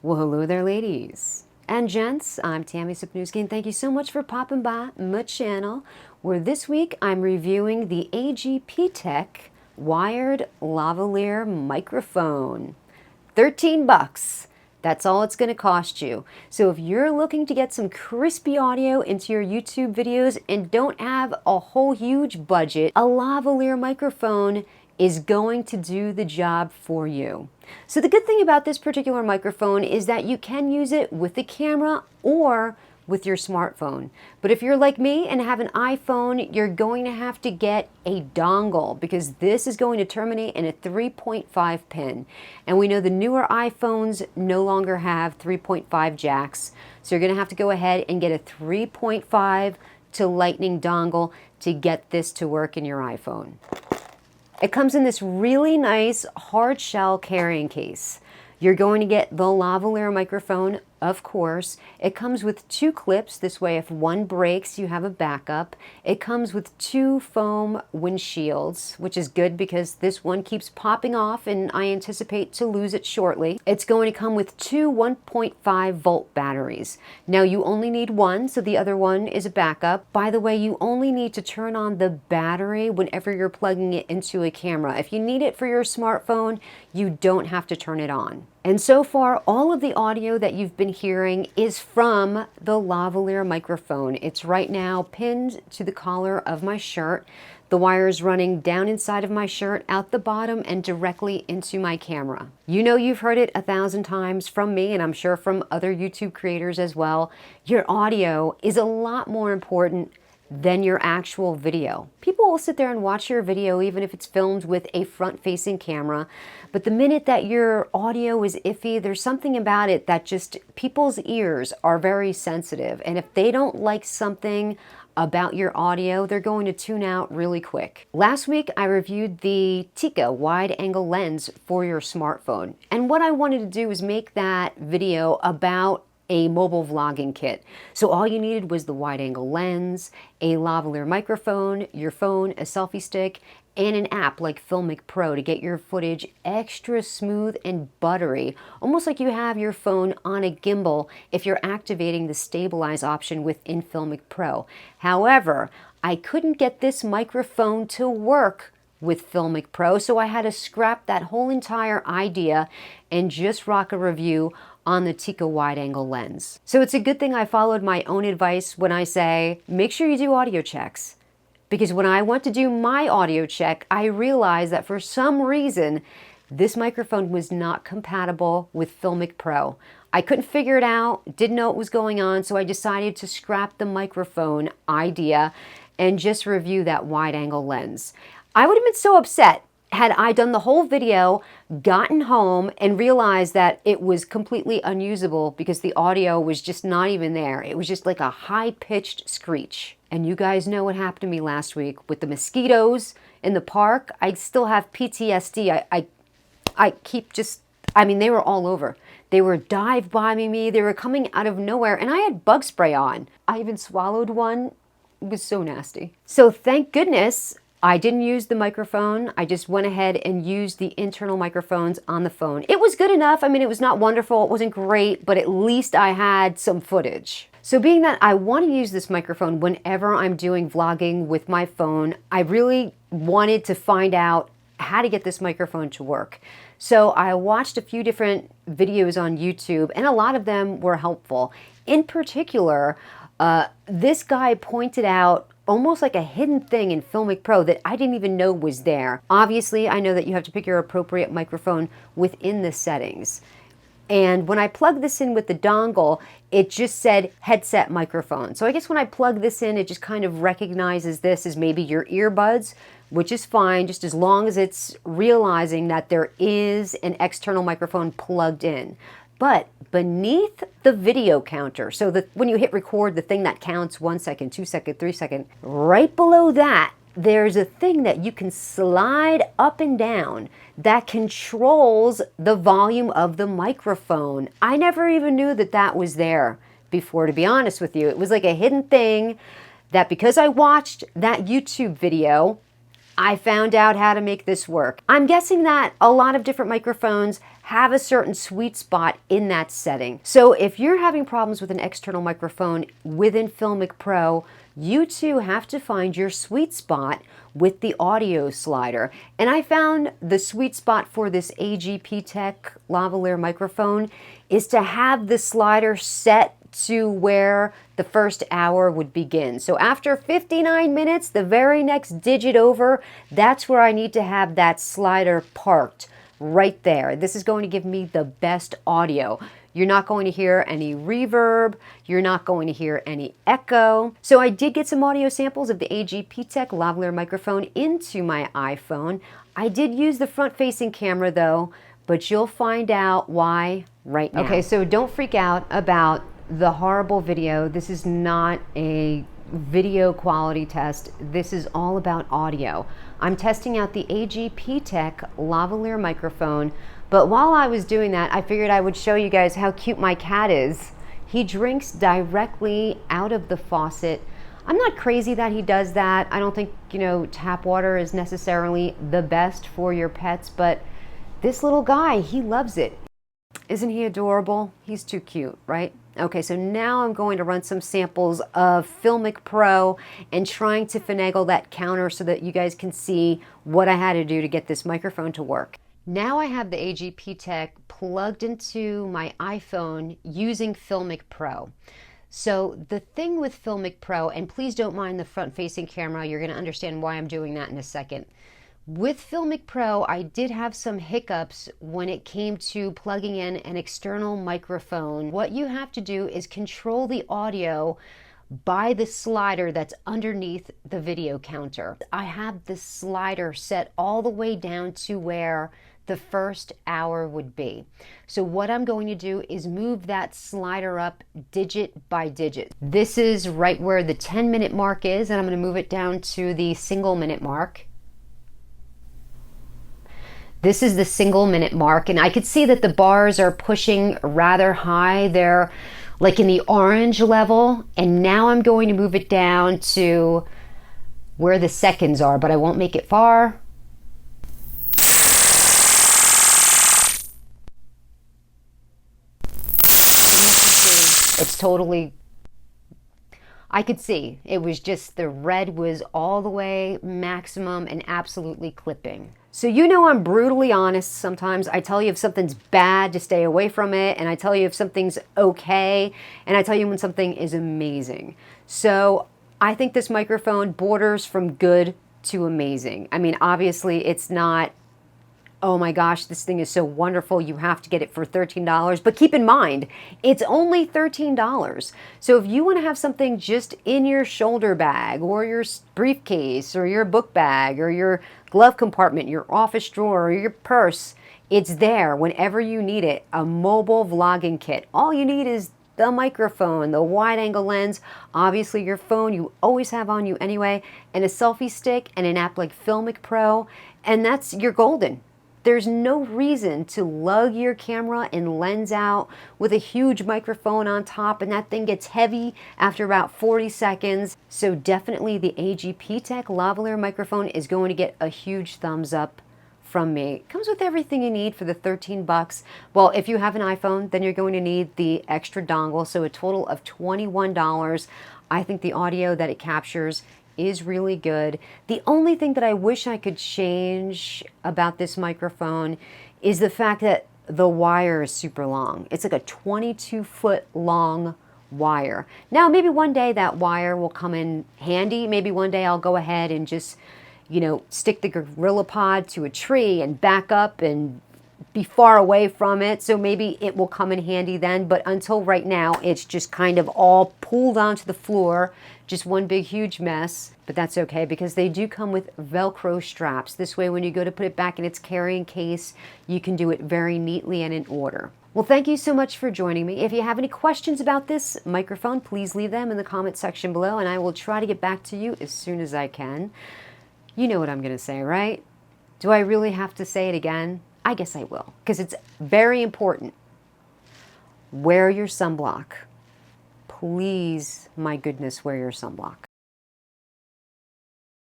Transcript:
Well, hello there, ladies and gents. I'm Tammy Sapnewski, and thank you so much for popping by my channel, where this week I'm reviewing the AGPTek wired lavalier microphone. 13 bucks. That's all it's going to cost you. So if you're looking to get some crispy audio into your YouTube videos and don't have a whole huge budget, a lavalier microphone is going to do the job for you. So the good thing about this particular microphone is that you can use it with the camera or with your smartphone. But if you're like me and have an iPhone, you're going to have to get a dongle because this is going to terminate in a 3.5 pin. And we know the newer iPhones no longer have 3.5 jacks. So you're going to have to go ahead and get a 3.5 to Lightning dongle to get this to work in your iPhone. It comes in this really nice hard shell carrying case. You're going to get the lavalier microphone, of course. It comes with 2 clips. This way, if one breaks, you have a backup. It comes with 2 foam windshields, which is good because this one keeps popping off and I anticipate to lose it shortly. It's going to come with 2 1.5 volt batteries. Now, you only need one, so the other one is a backup. By the way, you only need to turn on the battery whenever you're plugging it into a camera. If you need it for your smartphone, you don't have to turn it on. And so far, all of the audio that you've been hearing is from the lavalier microphone. It's right now pinned to the collar of my shirt. The wire is running down inside of my shirt, out the bottom, and directly into my camera. You know you've heard it 1,000 times from me, and I'm sure from other YouTube creators as well. Your audio is a lot more important than your actual video. People will sit there and watch your video even if it's filmed with a front-facing camera, but the minute that your audio is iffy, there's something about it that just, people's ears are very sensitive, and if they don't like something about your audio, they're going to tune out really quick. Last week, I reviewed the Tika wide-angle lens for your smartphone, and what I wanted to do was make that video about a mobile vlogging kit. So all you needed was the wide-angle lens, a lavalier microphone, your phone, a selfie stick, and an app like FilimicPro to get your footage extra smooth and buttery, almost like you have your phone on a gimbal if you're activating the stabilize option within FilimicPro. However, I couldn't get this microphone to work with FilimicPro, so I had to scrap that whole entire idea and just rock a review on the Tika wide-angle lens. So it's a good thing I followed my own advice when I say, make sure you do audio checks. Because when I went to do my audio check, I realized that for some reason, this microphone was not compatible with FilimicPro. I couldn't figure it out, didn't know what was going on, so I decided to scrap the microphone idea and just review that wide-angle lens. I would have been so upset had I done the whole video, gotten home, and realized that it was completely unusable because the audio was just not even there. It was just like a high-pitched screech. And you guys know what happened to me last week with the mosquitoes in the park. I still have PTSD. I keep just, I mean, they were all over. They were dive-bombing me. They were coming out of nowhere, and I had bug spray on. I even swallowed one. It was so nasty. So thank goodness I didn't use the microphone. I just went ahead and used the internal microphones on the phone. It was good enough. I mean, it was not wonderful. It wasn't great, but at least I had some footage. So being that I want to use this microphone whenever I'm doing vlogging with my phone, I really wanted to find out how to get this microphone to work. So I watched a few different videos on YouTube, and a lot of them were helpful. In particular, this guy pointed out almost like a hidden thing in FilimicPro that I didn't even know was there. Obviously, I know that you have to pick your appropriate microphone within the settings. And when I plugged this in with the dongle, it just said headset microphone. So I guess when I plug this in, it just kind of recognizes this as maybe your earbuds, which is fine, just as long as it's realizing that there is an external microphone plugged in. But beneath the video counter, so that when you hit record, the thing that counts 1 second, 2 second, 3 second, right below that, there's a thing that you can slide up and down that controls the volume of the microphone. I never even knew that that was there before, to be honest with you. It was like a hidden thing that because I watched that YouTube video, I found out how to make this work. I'm guessing that a lot of different microphones have a certain sweet spot in that setting. So if you're having problems with an external microphone within Filmic Pro, you too have to find your sweet spot with the audio slider. And I found the sweet spot for this AGPTek lavalier microphone is to have the slider set to where the first hour would begin. So after 59 minutes, the very next digit over, that's where I need to have that slider parked right there. This is going to give me the best audio. You're not going to hear any reverb. You're not going to hear any echo. So I did get some audio samples of the AGPTek lavalier microphone into my iPhone. I did use the front-facing camera though, but you'll find out why right now. Okay, so don't freak out about the horrible video. This is not a video quality test. This is all about audio. I'm testing out the AGPTek lavalier microphone, but while I was doing that, I figured I would show you guys how cute my cat is. He drinks directly out of the faucet. I'm not crazy that he does that. I don't think, tap water is necessarily the best for your pets, but this little guy, he loves it. Isn't he adorable? He's too cute, right? Okay, so now I'm going to run some samples of Filmic Pro and trying to finagle that counter so that you guys can see what I had to do to get this microphone to work. Now I have the AGPTek plugged into my iPhone using Filmic Pro. So the thing with Filmic Pro, and please don't mind the front-facing camera, you're going to understand why I'm doing that in a second. With Filmic Pro, I did have some hiccups when it came to plugging in an external microphone. What you have to do is control the audio by the slider that's underneath the video counter. I have the slider set all the way down to where the first hour would be. So what I'm going to do is move that slider up digit by digit. This is right where the 10-minute mark is, and I'm going to move it down to the single-minute mark. This is the single-minute mark, and I could see that the bars are pushing rather high. They're like in the orange level, and now I'm going to move it down to where the seconds are, but I won't make it far. It's totally, I could see it was just the red was all the way maximum and absolutely clipping. So I'm brutally honest sometimes. I tell you if something's bad to stay away from it, and I tell you if something's okay, and I tell you when something is amazing. So I think this microphone borders from good to amazing. I mean, obviously it's not, oh my gosh, this thing is so wonderful, you have to get it for $13. But keep in mind, it's only $13. So if you want to have something just in your shoulder bag or your briefcase or your book bag or your glove compartment, your office drawer or your purse, it's there whenever you need it. A mobile vlogging kit. All you need is the microphone, the wide angle lens, obviously your phone you always have on you anyway, and a selfie stick and an app like Filmic Pro, and you're golden. There's no reason to lug your camera and lens out with a huge microphone on top, and that thing gets heavy after about 40 seconds. So definitely the AGPTek lavalier microphone is going to get a huge thumbs up from me. It comes with everything you need for the 13 bucks. Well, if you have an iPhone, then you're going to need the extra dongle, so a total of $21. I think the audio that it captures is really good. The only thing that I wish I could change about this microphone is the fact that the wire is super long. It's like a 22-foot long wire. Now, maybe one day that wire will come in handy. Maybe one day I'll go ahead and just, stick the Gorilla Pod to a tree and back up and be far away from it. So maybe it will come in handy then. But until right now, it's just kind of all pulled onto the floor. Just one big huge mess, but that's okay because they do come with Velcro straps. This way when you go to put it back in its carrying case, you can do it very neatly and in order. Well, thank you so much for joining me. If you have any questions about this microphone, please leave them in the comment section below and I will try to get back to you as soon as I can. You know what I'm going to say, right? Do I really have to say it again? I guess I will, because it's very important. Wear your sunblock. Please, my goodness, wear your sunblock.